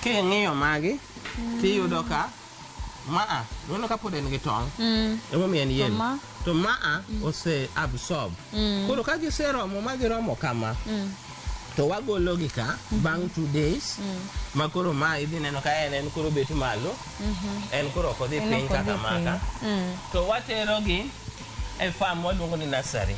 Ke ng'iyo magi tiyudo ka maa nono ka pod en gi tong' emomiyo en yellow to maa ose absorb koro ka giseromo ma giromo kama to wagologi ka bang' 2 days ma koro ma idhi neno ka en koro bet malo en koro ok odhi piny kaka maka to waterogi e farm waluongo ni nursery.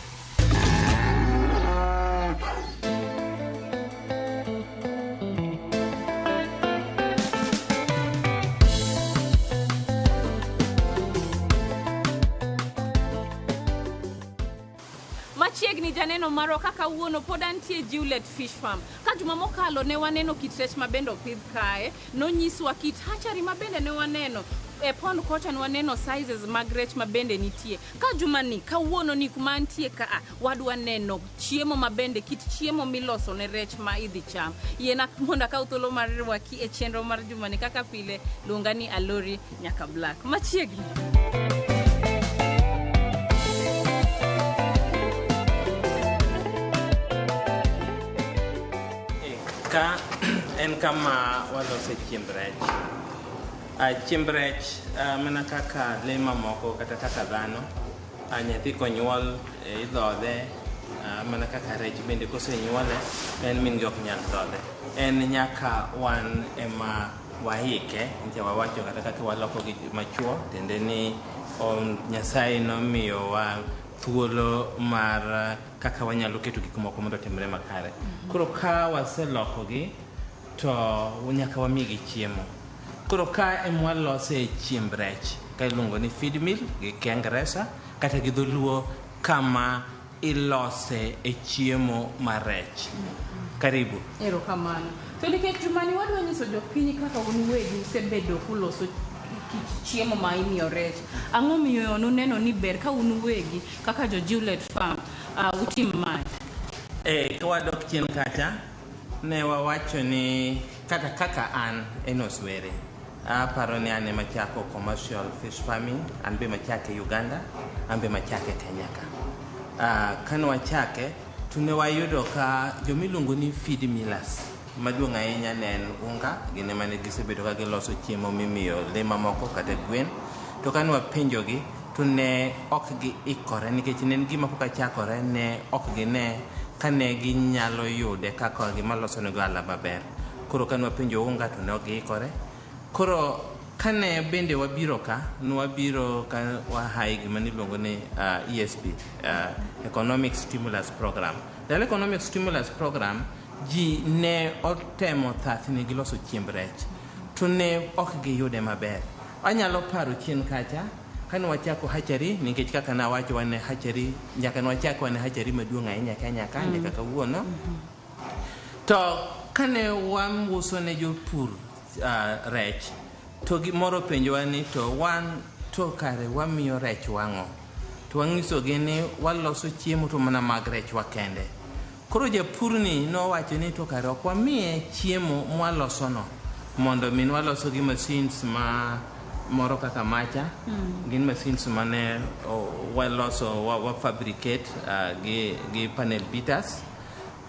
Machiegni janeno maro kaka wuono pod antie Juliet Fish Farm. Ka juma mokalo ne waneno kit rech mabende opidh kae, nonyiswa kit hatchery mabende ne waneno. E pond kocha ne waneno sizes mag rech mabende nitie. Ka juma ni kawuono ni kuma antie ka wadwa neno chiemo mabende kit chiemo miloso ne rech ma idhi cham. Yena monda ka utolo mar waki e chenro mar juma ni kaka pile luonga ni Alori nyaka Black. Machiegni. Ka en kama walose chiemb rech. Chiemb rech mana kaka le mamoko kata kaka dhano, nyathi konyuol idhodhe, mana kaka rech bende kosenyuole en min gi ok nyal dhodhe. En nyaka wan ema waike, nje wawacho kata kaka waloko gi machuo, tende ni Nyasaye nomiyowa thuolo mar kaka wanyalo keto gik moko mondo otimre makare. Koro ka waselokogi to nyaka wamigi chiemo. Koro ka emwalose chiemb rech ka iluongo ni feed mill gi Kiingereza kata gi dholuo kama ilose e chiemo mar rech. Karibu. Erokamano. To nikech jumani wadwa nyiso jopiny kaka un wegi usebedo kuloso chiemo ma imiyo rech. Ang'o miyo nuneno ni ber ka un wegi kaka jo Juliet Farm utim mae? Kawadok chien kacha ne wawacho ni kata kaka an enoswere. Aparo ni an ema chako commercial fish farming, an be machake Uganda, an be machake Kenya ka. Kane wachake to ne wayudo ka jomiluongo ni feed millers maduong' ahinya ne en unga, gin ema ne gisebedo ka giloso chiemo mimiyo le mamoko kata gwen. To kane wapenjogi to ne ok giikore nikech ne en gima pok achakore, ne ok gine kane ginyalo yude kaka gima loso nego ala maber. Koro kane wapenjo unga to ne ok giikore. Koro kane bende wabiro ka, nwabiro ka wahai gima niluongo ni ESP, Economic Stimulus Program. Dal Economic Stimulus Program ji ne otemo thathni giloso chiemb rech to ne ok giyude maber. Anyalo paro chien kacha kane wachako hatchery, nikech kaka nawacho wane hatchery nyaka nwachako wane hatchery maduong' ahinya Kenya ka nyaka kawuono. To kane wamuso ne jopur rech to gimoro penjowa ni to wan to kare wamiyo rech wang'o, to wang'isogi ni waloso chiemo to mana mag rech wakende. Koro japurni nowacho ni to kare ok wamiye chiemo mwalosono mondo min waloso gi machines ma moro kaka macha, gin machines mane waloso wa fabricate gi panel beaters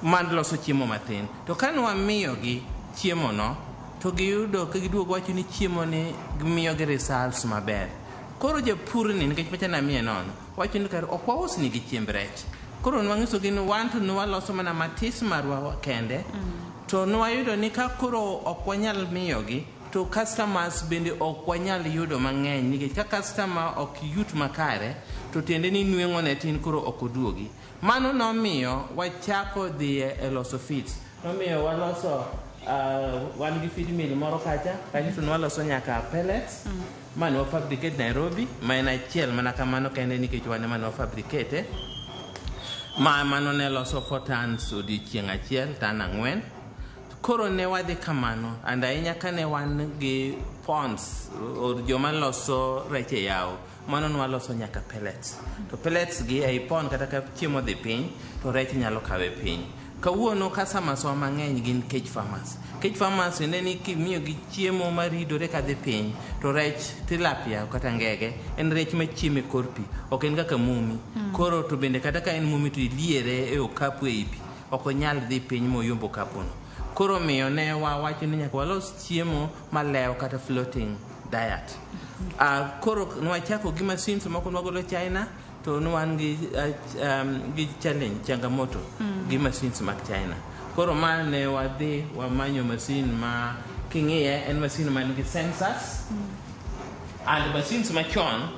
man loso chiemo matin. To kane wamiyogi chiemo no to giyudo ka giduogo wacho ni chiemo ni gimiyo gi results maber. Koro japurni nikech pacha namiye nono wacho ni kare ok wausni gi chiemb rech. Koro nwang'isogi ni wan to nwaloso mana matis marwa kende, to nwayudo ni ka koro ok wanyal miyogi to customers bende ok wanyal yudo mang'eny, nikech ka customer ok yut makare to tiende ni nweng'o ne tin koro ok oduogi. Mano nomiyo wachako dhi e loso feeds. Nomiyo waloso wan gi feed mill moro kacha, kanyo to nwaloso nyaka pellets mane wa fabricate Nairobi, ma en achiel mana kamano kende nikech wan ema ne wa fabricate. Mano ne loso 4 tons odiochieng' achiel, tan 4. Koro ne wadhi kamano, and ahinya kane wan gi ponds or joma loso rech e yawo, mano nwaloso nyaka pellets. To pellets gi ei pond kata ka chiemo dhi piny to rech nyalo kawe piny. Kawuono customers wa mang'eny gin cage farmers. Cage farmers ende ni kimiyo gi chiemo maridore ka dhi piny to rech tilapia kata ngege en rech machiemo e kor pi, ok en kaka mumi. Koro to bende kata ka en mumi to iliere e okapu e ipi, ok onyal dhi piny moyombo okapuno. koro miyo ne wawacho ni nyaka walos chiemo malew kata floating diet. Koro nwachako gi machines moko nwagolo China to nwan gi challenge changamoto gi machines mag China. Koro ne wadhi wamanyo machine ma king'iye en machine man gi sensors and machines machon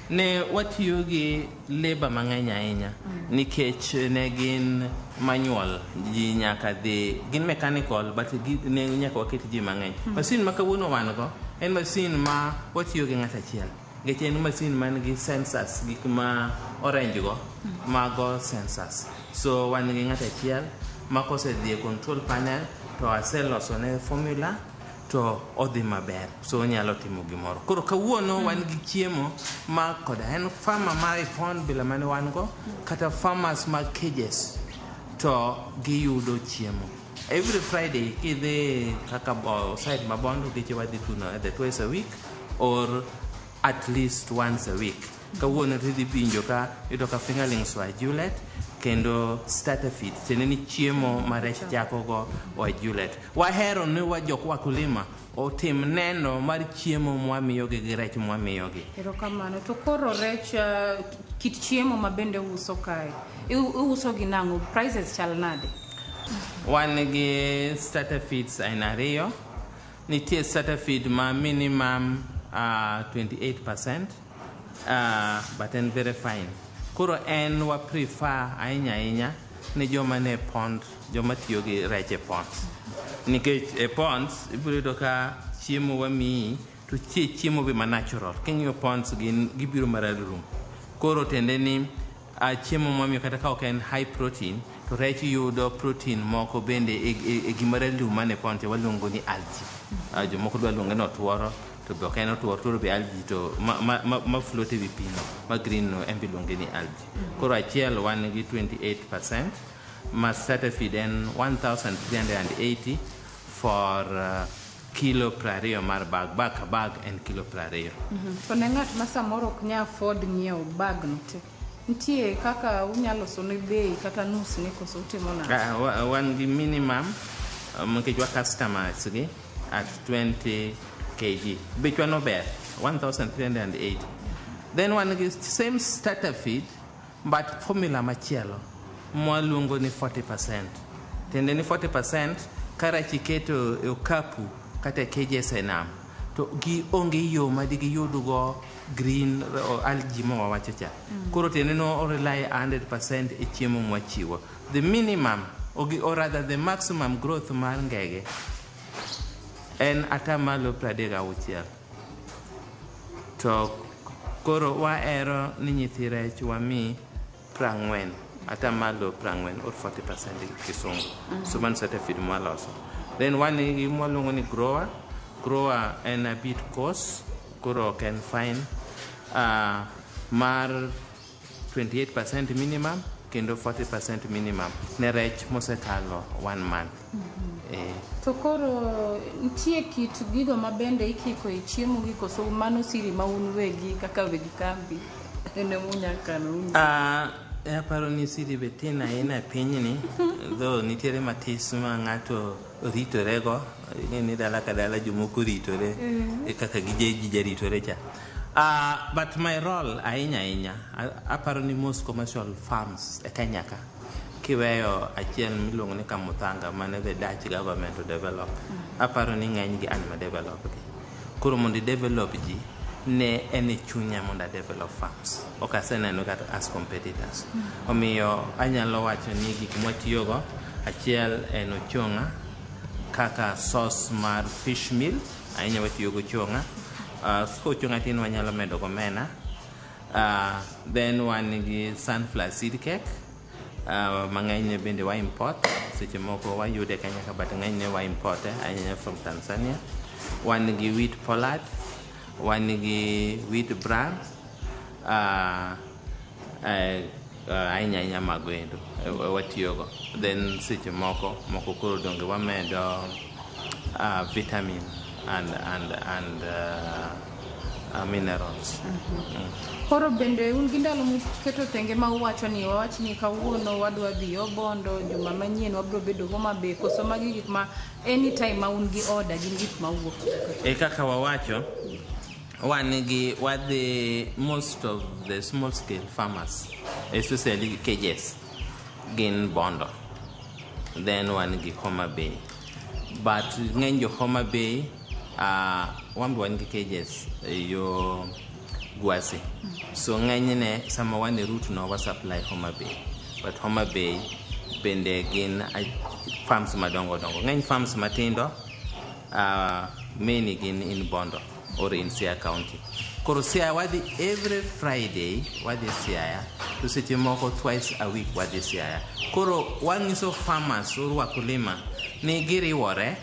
ne watiyo gi labor mang'eny ahinya nikech ne gin manual ji nyaka dhi gin mechanical but ne nyaka waket ji mang'eny. Machine ma kawuono wan go en machine ma watiyo gi ng'at achiel nikech en machine man gi sensors gik ma orange go mago sensors. So wan gi ng'at achiel ma kosedhi e control panel to aseloso ne formula to odhi maber so onyalo timo gimoro. Koro kawuono wan gi chiemo ma koda en farmer mar pond bila mane wan go kata farmers mag cages to giyudo chiemo. Every Friday kidhi kaka site mabondo diche wadhi tuno either twice a week or at least once a week. Kawuono tidhi pinjo ka yudo ka fingerlings wa Juliet kendo starter feed teneni chiemo ma rech chako go wa Juliet. Wahero ni wajok wakulima otim neno mar chiemo mwamiyogi gi rech mwamiyogi. Erokamano. To koro rech kit chiemo ma bende uso kae uso gi nango prices chal nade? Wan gi starter feeds aina ariyo. Nitie starter feed ma minimum 28%, but en very fine. Koro en wa prefer ahinya ni joma ne pond, joma tiyo gi rech e ponds. Nikech e ponds ibiro yudo ka chiemo wamiyi to chiemo be ma natural. King'iyo ponds gibiro maralum. Koro tende ni chiemo mwamiyo kata ka ok en high protein to rech yudo protein moko bende e gimaralum mane ponds waluongo ni algae. Jomoko dwa luonge no tuoro to be ok en otuoro to be algae to ma float e wi pino ma green no en biluonge ni algae. Koro achiel wan gi 28%. Ma starter feed en 1,380 for kilo 20 mar bag ka bag en kilo 20. To ne ng'at ma samoro ok nya afford ng'iewo bag no te ntie kaka unyalo sone bei kata nus ne koso timo na? Wan gi minimum mkech wa customers gi at 20 kg. Bechwa no ber 1,380. Then wan gi same starter feed but formula machielo mwaluongo ni 40%. Tende ni 40% kara chiketo e okapu kata cages e nam to gi onge yo ma digi yudugo green algae ma wawacho cha. Koro tende no rely 100% e chiemo mwachiwo. The minimum or rather the maximum growth mar ngege en atamalo 36. To koro waero ni nyithi rech wami 40 atamalo 40 or 40% kisungu. So man starter feed mwaloso. Then one mwalongo ni grower en a bit coarse. Koro can find mar 28% minimum kendo 40% minimum ne rech mosekalo 1 month. To koro ntie kit gigo mabende ikiko e chiemo gi koso mano siri ma un wegi kaka wegi kambi ene munyakano? Aparo ni siri betina ina pinyni though nitiere matis ma ng'ato ritorego ni dala ka dala jomoko ritore kaka gije ritore cha. But my role ahinya aparo ni most commercial farms e Kenya ka kiweyo achiel miluongo ni Kamuthanga mane the Dutch government to develop. Aparo ni ng'eny gi an ma develop gi. Koro mondo develop ji ne ene chunya mondo develop farms. Ok aseneno kata as competitors. Omiyo anyalo wacho ni gik mwatiyogo achiel en ochonga kaka sauce mar fish meal ahinya watiyogo chonga. Ochonga tin wanyalo medo gomena. Then wan gi sunflower seed cake. Mang'eny bende wa import seche moko wayude Kenya ka but ng'eny wa import ahinya from Tanzania. Wan gi wheat pollard, wan gi wheat bran, ahinya magwendo watiyogo. Then seche moko koro donge wamedo vitamin and minerals. Koro bende un gi ndalo muketo thenge ma uwacho ni wawach ni kawuono wadwa dhi Obondo, juma manyien wabro bedo Homa Bay, koso magi gik ma anytime ma un gi order gin gik ma wuok. Kaka wawacho wadhi most of the small scale farmers, especially cages, gin Bondo, then wan gi Homa Bay, but ng'eny jo Homa Bay wan gi cages yo Gwasi, so ng'enyne sama wan e route no wa supply Homa Bay, but Homa Bay bende gin farms madongo ng'eny farms matindo many gin in Bondo or in Siaya County. Koro Siaya wadhi every Friday, wadhi Siaya, to seche moko twice a week wadhi Siaya. Koro wang'iso farmers or wakulima ni giriwore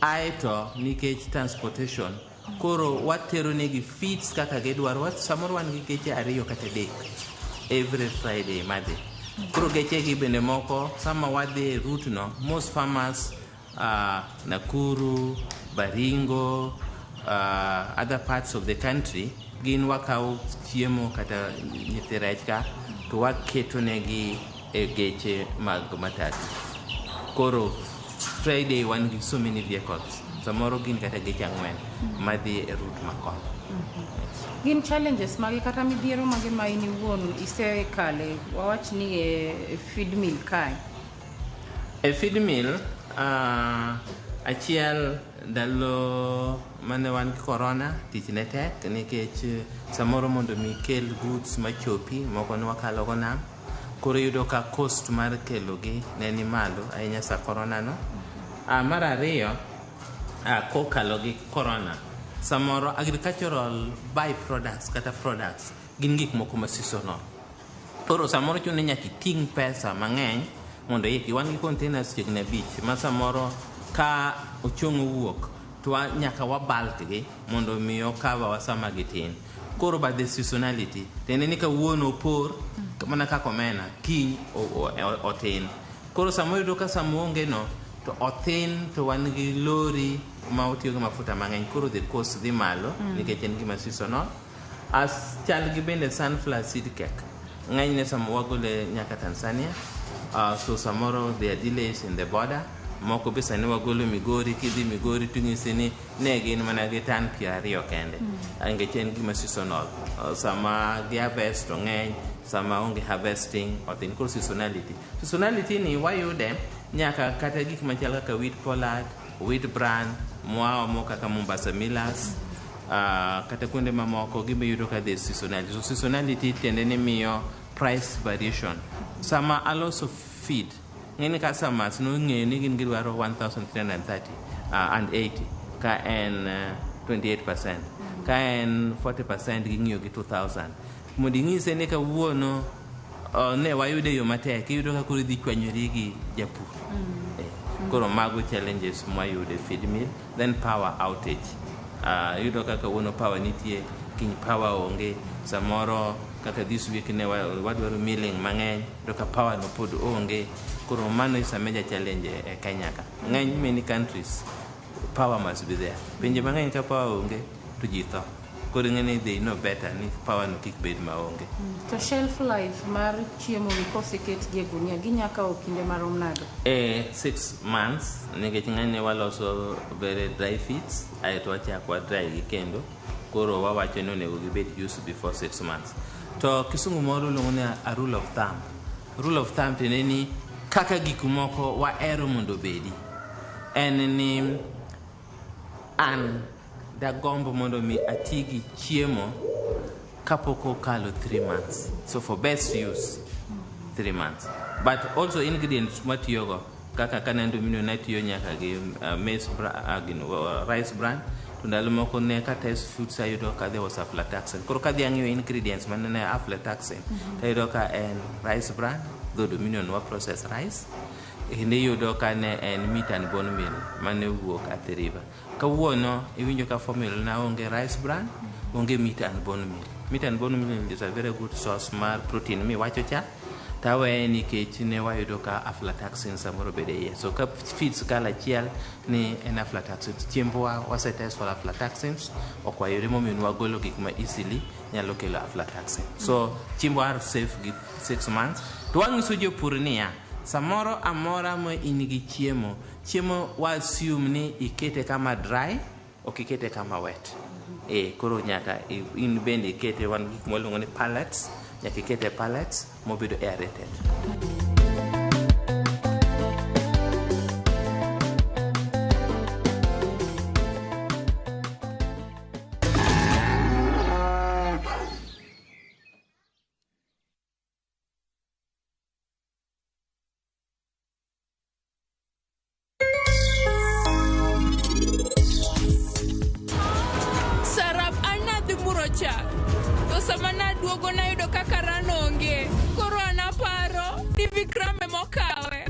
aeto nikech transportation, koro watero negi feeds kaka gidwaro. Samoro wan gi geche 2 kata 3 every Friday madhi. Koro geche gi bende moko sama wadhi route no, most farmers Nakuru, Baringo, other parts of the country gin wakao chiemo kata nyithi rech ka to waketo negi e geche mag matatu. Koro Friday wan gi so many vehicles, samoro gin kata geche 4 madhi e route makon. Gin challenges magi kata midhiero magi ma in iwuon isekale wawach ni e feed mill kae? E feed mill achiel dalo mane wan gi corona tich ne tek nikech samoro mondo mi kel goods machopi moko ne wakalo go nam, koro yudo ka cost mar kelo gi ne ni malo ahinya sa corona no. Mar ariyo kokalo gi corona, samoro agricultural by products kata products gin gik moko ma seasonal, koro samoro chune nyaka ting pesa mang'eny mondo wan gi containers chiegni 5 ma samoro ka ochong wuok to nyaka wa bulk gi mondo mi okawa wasama gitin. Koro by the seasonality tende ni ka wuono opor mana ka komena kiny otin, koro samoro yudo ka samonge no to othin to wan gi lori ma otiyo gi mafuta mang'eny, koro the cost dhi malo nikech en gima seasonal. As chal gi bende sunflower seed cake ng'eny ne samo wagole nyaka Tanzania, so samoro there are delays in the border. Moko bisa ne wagolo Migori, kidhi Migori tung'isi ni ne gin mana gi tan 20 kende, nikech en gima seasonal. Sama gi harvest to ng'eny, sama onge harvesting othin. Koro seasonality ni wayude nyaka kata gik machal kaka wheat pollard, wheat bran, moko kaka Mombasa Millers, kata kuonde mamoko gibiyudo ka the seasonality. So seasonality tende ni miyo price variation. Sama aloso feed ng'eni ka samas no ng'e ni gin gidwaro 1,330 and 80 ka en 28%, ka en 40% ging'iyo gi 2,000. Mondo ing'ise ni ka wuono ne wayude yo matek, iyudo ka koro dhi chwanyori gi japur. Koro mago challenges mwayude feed mill. Then power outage, yudo kaka wuono power nitie, kiny power onge. Samoro kaka this week ne wadwaro milling mang'eny, yudo ka power no pod onge. Koro mano is a major challenge e Kenya ka. Ng'eny many countries power must be there. Pinje mang'eny ka power onge to ji tho. Koro ng'eni they know better ni power no kik bed maonge. To shelf life mar chiemo ni koseket gi e gunia ginyaka o kinde marom nade? 6 months nikech ng'eny waloso very dry feeds aeto wachako dry gi kendo. Koro wawacho ni onego gibed used before 6 months. To kisungu moro luongo ni a rule of thumb. Rule of thumb tene ni kaka gik moko waero mondo bedi en ni an dagombo mondo mi atigi chiemo kapok okalo 3 months. So for best use 3 months, but also ingredients matiyogo kaka kanendo mino natiyo nyaka gi maize rice bran, to ndalo moko ne ka test foods ayudo ka there was aflatoxin. Koro kadhi ang'iyo ingredients manene aflatoxin tayudo ka en rice bran, the dominion wa processed rice, kendo iyudo ka ne en meat and bone meal mane wuok at the river. Kawuono iwinjo ka formula na onge rice bran, onge meat and bone meal. Meat and bone meal is a very good source mar protein miwacho cha, tawe nikech ne wayudo ka aflatoxin samoro bede iye. So ka feeds kala chiel ni en aflatoxin, chiembwa wasetest aflatoxins, ok wayudo momiyo wagolo gik ma easily nyalo kelo aflatoxin. So chiembwa are safe gi 6 months. To wang'iso jopur niya, samoro amora ma in gi chiemo wa assume ni ikete kama dry, ok ikete kama wet. Koro nyaka in bende ikete wan gik mwaluongo ni pallets, nyaka ikete pallets mobedo aerated. To sama naduogo nayudo kaka ranonge, koro anaparo ni Vikrame mokawe.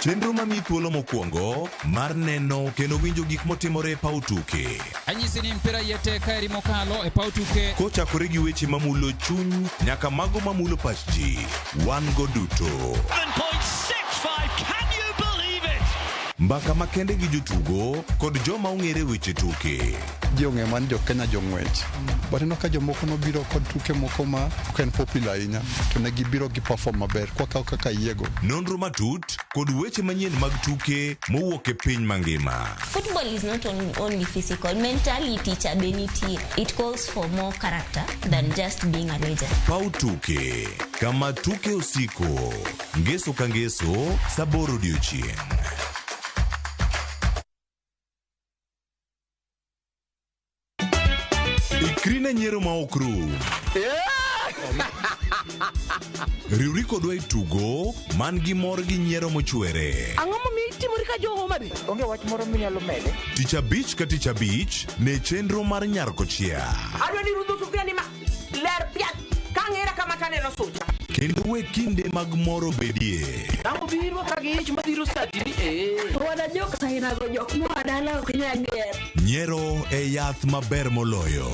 Chenro mami thuolo mokwongo mar neno kendo winjo gik motimore e paw tuke. Anyisi ni mpira yeteka eri mokalo e paw tuke. Kochakore gi weche mamulo chuny nyaka mago mamulo pach ji. Wan go duto. 7.65, can you believe it? Mbaka makende gi jotugo kod joma ong'ere weche tuke. Jong'e man jo Kenya jong'wech. But ka jomoko nobiro kod tuke moko ma ok en popular ahinya to ne gibiro gi perform maber kaka yiego. Nonro matut kod weche manyien mag tuke mowuok e piny mangima. Football is not only physical, mentally teacher benity. It calls for more character than just being a legend. Paw tuke, kama tuke osiko, ngeso ka ngeso, saboro odiochieng'. Ikrine nyiero ma ok rum. Riwri kodwa e tugo man gi mor gi nyiero mochwere. Ang'o momiyo itimori ka jo Homa Bay? Onge wach moro minyalo mede. Tich abich ka tich abich ne chenro mar Nyarkochia. Adwa ni rudho sufria ni ma ler piat ka ng'era kama taneno sucha. Kendo we kinde mag moro bedie. Ang'o biro ka gi ich madhiro satini Wada jok sainago jok moa dala ok nyager. Nyiero e yath maber moloyo.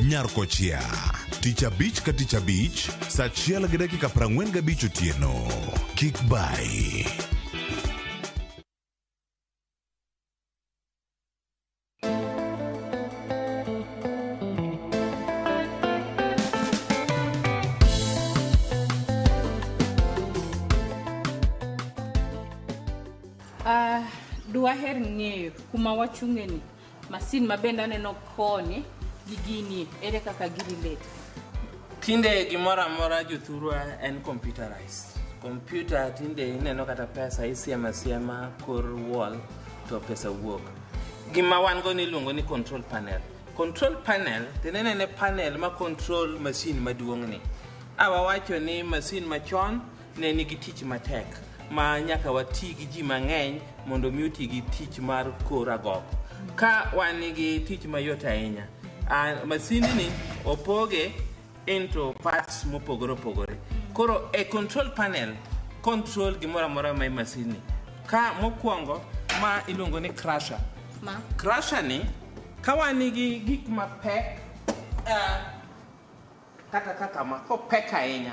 Nyarkochia, tich abich ka tich abich, saa 1:45 otieno. Kik bai. Dwaher ng'eyo kuma wachung'e ni masin mabenda neno koni gigini ere kaka girilate. Tinde gimoro amora jothurwa en computerized. Computer tinde ineno kata pesa isiema kor wall to pesa wuok. Gima wan go ni luongo ni control panel. Control panel tenene ne panel ma control machine maduong' ni. Awa wacho ni machine machon ne nigi tich matek ma nyaka wati gi ji mang'eny mondo mi oti gi tich mar kor agoko. Ka wan nigi tich mayot ahinya. Masini ni opoge into parts mopogore. Koro a control panel control gimoro amora mai masini. Ka mokwongo ma iluongo ni crusher. Crusher ni ka wan nigi gik mapek kaka ma kopek ahinya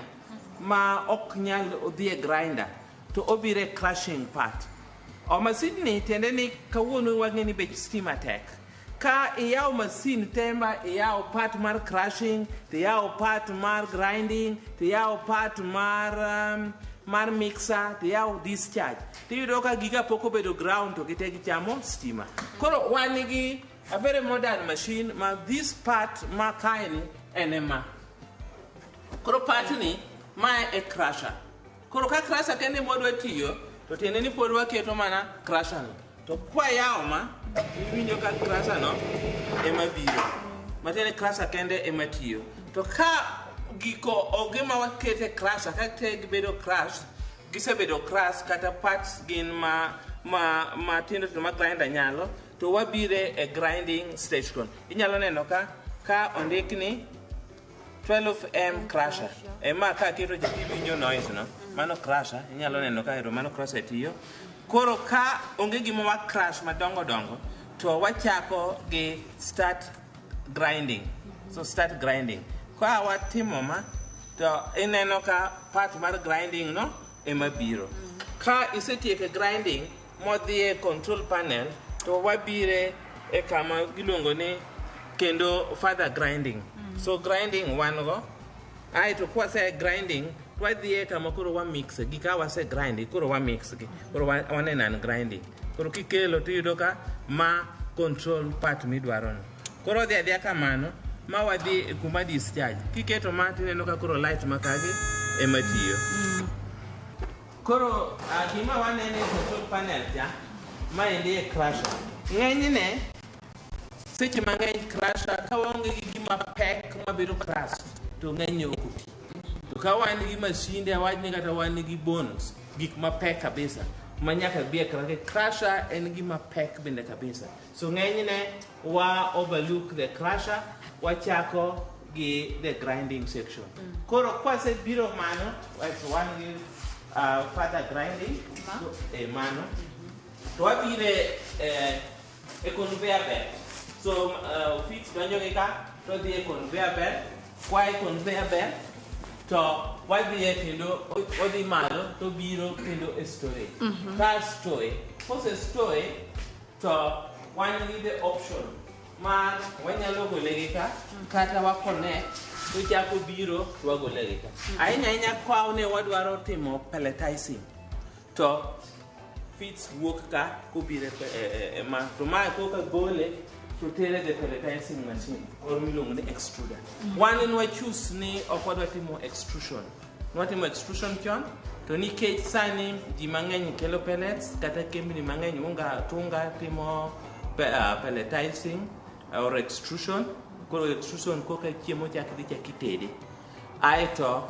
ma ok nyal odhi e grinder to obire crushing part. O masin ni tiende ni kawuono wang'e ni bech stima tek. Ka iyaw masin temba iyaw part mar crushing, iyaw part mar grinding, iyaw part mar mixer, iyaw discharge. Tiyudo ka giga poko bedo ground to gite gichamo stima. Koro wan nigi a very modern machine ma this part ma kaini enema. Koro part ni ma e crusher. Koro ka crusher kende modwa tiyo to tiende ni pod waketo mana crusher no. To kwa yaw ma iwinjo ka crusher no ema biro. Matene crusher kende ema tiyo. To ka giko oge ma wakete crusher ka te gibedo crush, gisebedo crush kata parts gin ma tindo to ma grinder nyalo to wabire a grinding station. Inyalo neno ka ondik ni 12M crusher. Ema ka kito winjo noise no. Mano crusher. Inyalo neno ka mano crusher tiyo. Koro ka onge gima wa crush madongo dongo to wachako gi start grinding. So start grinding. Ka watimo ma to ineno ka part mar grinding no ema biro. Ka isetieko grinding modhi e control panel to wabire e kama giluongo ni kendo further grinding. So grinding one go. Ai to kwa say grinding wadhi e kama koro wa mix gi ka wase grind koro wa mix gi koro wanenan grinding. Koro kikelo to yudo ka ma control part midwaro no. Koro dhi adhiya kamano ma wadhi kuma discharge. Kiketo ma tineno ka koro light makagi ema tiyo. Koro gima wanene control panel ja ma ende e crusher. Ng'enyne seche mang'eny crusher ka waonge gi gima pek mabedo crush to ng'eny okuti. To ka wan gi mashinde awachni kata wan gi bones gik mapek kabisa manyaka bie crusher en gima pek bende kabisa. So ng'enyne wa overlook the crusher wachako gi the grinding section. Koro kwase biro mano wan gi further grinding mano to wabire e conveyor belt. So fix donjo gi ka to dhi e conveyor belt kwa e conveyor belt to wadhi e kendo odhi malo to biro kendo e storage. Ka store kose store to wan gi the option mar wanyalo gole gi ka kata wa connect to chako biro to wagole gi ka. Ahinya kwa ne wadwaro timo pelletizing to fits wuok ka kubire ma to ma ko ka gole to tere the pelletizing machine or miluongo ni extruder. One in we choose ni okwadwa timo extrusion. Nwatimo extrusion chon to nikech sani ji mang'eny kelo pellets kata kembni mang'eny tunga timo pelletizing or extrusion. Koro extrusion koka chiemo chak dhi chakitede. Aeto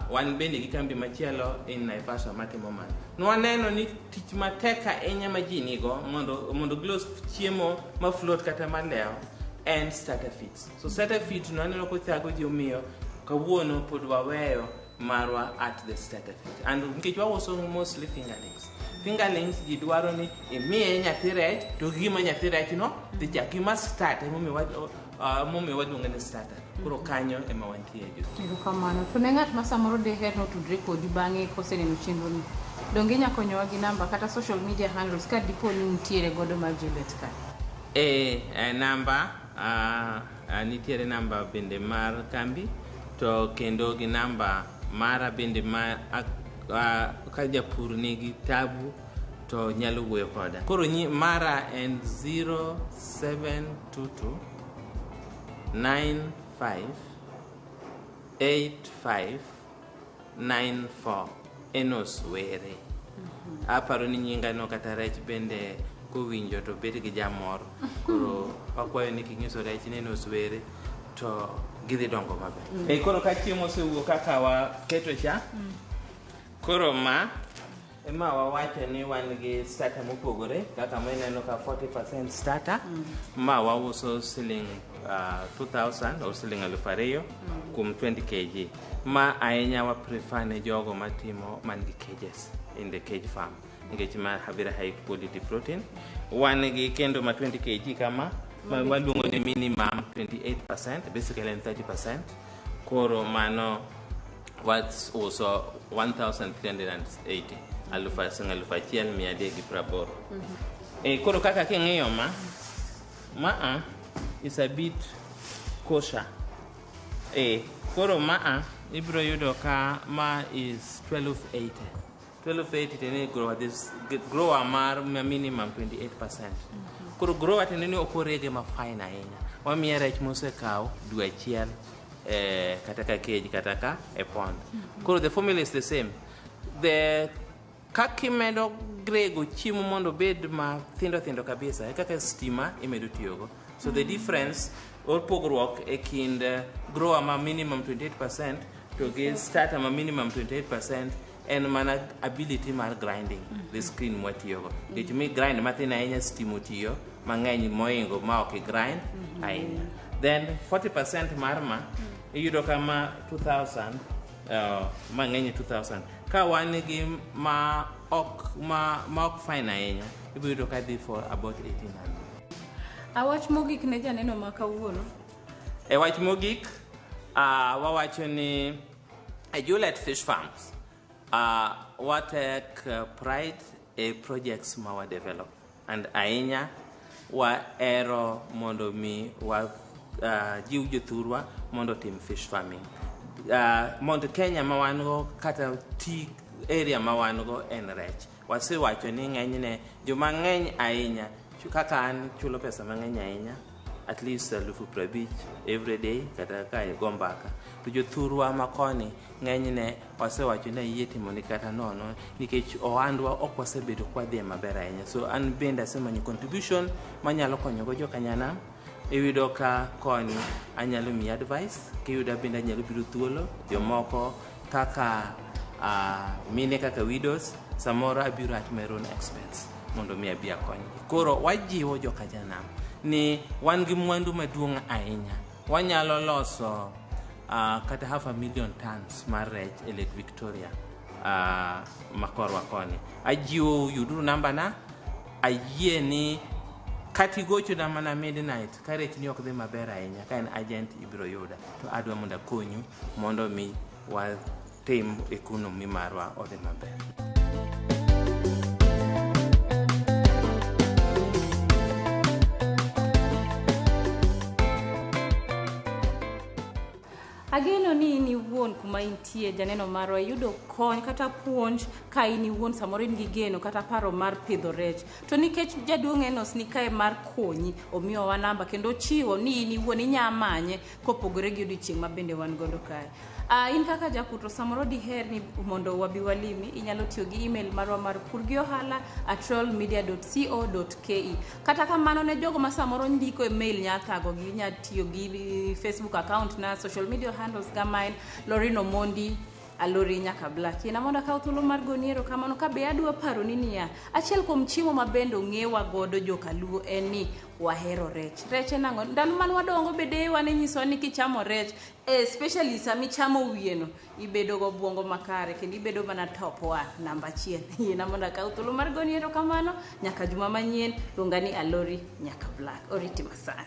wan bende gi kambi machielo in Naivasha matimo man. Nwaneno ni tich matek ahinya ma ji nigo mondo glos chiemo ma float kata maleo en starter feeds. So starter feeds nwaneno ko thago ji omiyo kawuono pod waweyo marwa at the starter feed. And nikech wauso mostly fingerlings. Fingerlings ji dwaro ni imiye nyathi rech to gima nyathi rech no dhi chak gima start momi waduonge ni starter. Kuro kanyo ema wantie jo. Kamano. To ne ng'at ma samoro deher no tudre kodi bang'e koseneno chenro ni. Donge nya konyowa gi namba kata social media handles ka dipo ni nitiere godo mar Juliet ka. Namba nitiere namba bende mar kambi to kendo gi namba mara bende ma ka japur nigi tabu to nyalo wuoyo koda. Koro mara en 0722 958594 Enos Were. Aparo ni nyinga no kata rech bende kowinjo to bet gi jamor. Koro akwayo ni kinyiso rech ni Enos Were to gidhi dongo maber. Koro ka chiemo osewuok kaka wa keto cha. Koro ma ema wawacho ni wan gi starter mopogore kaka meneno ka 40% starter ma wauso siling 2000 or siling 2000 kum 20 kg ma ahinya wa prefer ne jogo matimo man gi cages in the cage farm nikech ma habira high quality protein wan gi kendo ma 20 kg kama ma waluongo ni minimum 28% basically 30%. Koro mano what's also 1380 alufachiel miade gi prabor. Koro kaka king'iyo ma is a bit kosher. Koro ibro yudo ka ma is 1280. 1280 tene grower mar minimum 28%. Koro grower tene ni okorege ma fine ahinya. Wamiye rech mosekaw dwe achiel kata ka cage kata ka e pond. Koro the formula is the same. The kakimedo grego chiemo mondo bed ma thindo kabisa kaka stima imedo tiyogo. So the difference or pogruok e kind grower ma minimum 28% to get starter ma minimum 28% en mana ability mar grinding the screen mwatiyogo. Nikech mi grind mathin ahinya stimo tiyo mang'eny moingo ma ok grind ahinya. Then 40% mar ma iyudo kama 2000 mang'eny 2000 ka wan gi ma ok fine ahinya ibiro ka dhi for about 1800. Awach mogik ne janeno ma kawuono. Wach mogik wawacho ni Juliet Fish Farms what pride projects ma wa develop and ahinya wa ero mondo mi wa jiw jothurwa mondo tim fish farming. Mondo Kenya ma wan go kata ti area ma wan go en rech. Wasewacho ni ng'enyne joma ng'eny ahinya kaka an chulo pesa mang'eny ahinya at least 50,000 every day kata ka gombaka to jothurwa makoni ng'enyne wasewacho ni yie timo ni kata nono nikech ohandwa ok wasebedo kwa dhi maber ahinya. So an bende asemanyo contribution manyalo konyogo jokanyana iyudo ka koni anyalo mi advice kiyuda bende anyalo biro thuolo jomoko kaka mine kaka widows samoro abiro at my own expense mondo mi abi akonygi. Koro wajiwo jokanyana ni wan gi mwandu maduong' ahinya wanyalo loso kata 500,000 tons mar rech e Lake Victoria makorwa koni. Ajiwo yuduru namba na ayie ni katigocho na mana midnight ka rech ni ok dhi maber ahinya ka en agent ibiro yuda to adwa mondo akonyu mondo mi watim economy marwa odhi maber. Ageno ni in iwuon kuma intie janeno marwa yudo kony kata puonj ka in iwuon samoro in gi geno kata paro mar pidho rech. To nikech jaduong' Enos ni kae mar konyi omiyowa namba kendo chiwo ni in iwuon inyamanye kopogore gi odiochieng' ma bende wan godo kae. In kaka jakuto samoro diher ni mondo wabi walimi inyalo tiyo gi email marwa mar purgiohala@royalmedia.co.ke. Kata kamano ne jogo ma samoro ndiko email nyathago gi nya tiyo gi Facebook account na social media handles gamain Lorino Mondi Alori nyaka Black. Ina mondo akaw thuolo mar goniero kamano ka be adwa paro ni niya achiel kuom chiemo ma bendo ng'ewa godo jokaluo en ni wahero rech. Rech en ang'o? Ndalo man wadongo bede wane nyiso ni kichamo rech especially sami chamo wieno ibedo go buongo makare kendo ibedo mana top 1 namba 1. Ina mondo akaw thuolo mar goniero kamano nyaka juma manyien luonga ni Alori nyaka Black. Oriti masana.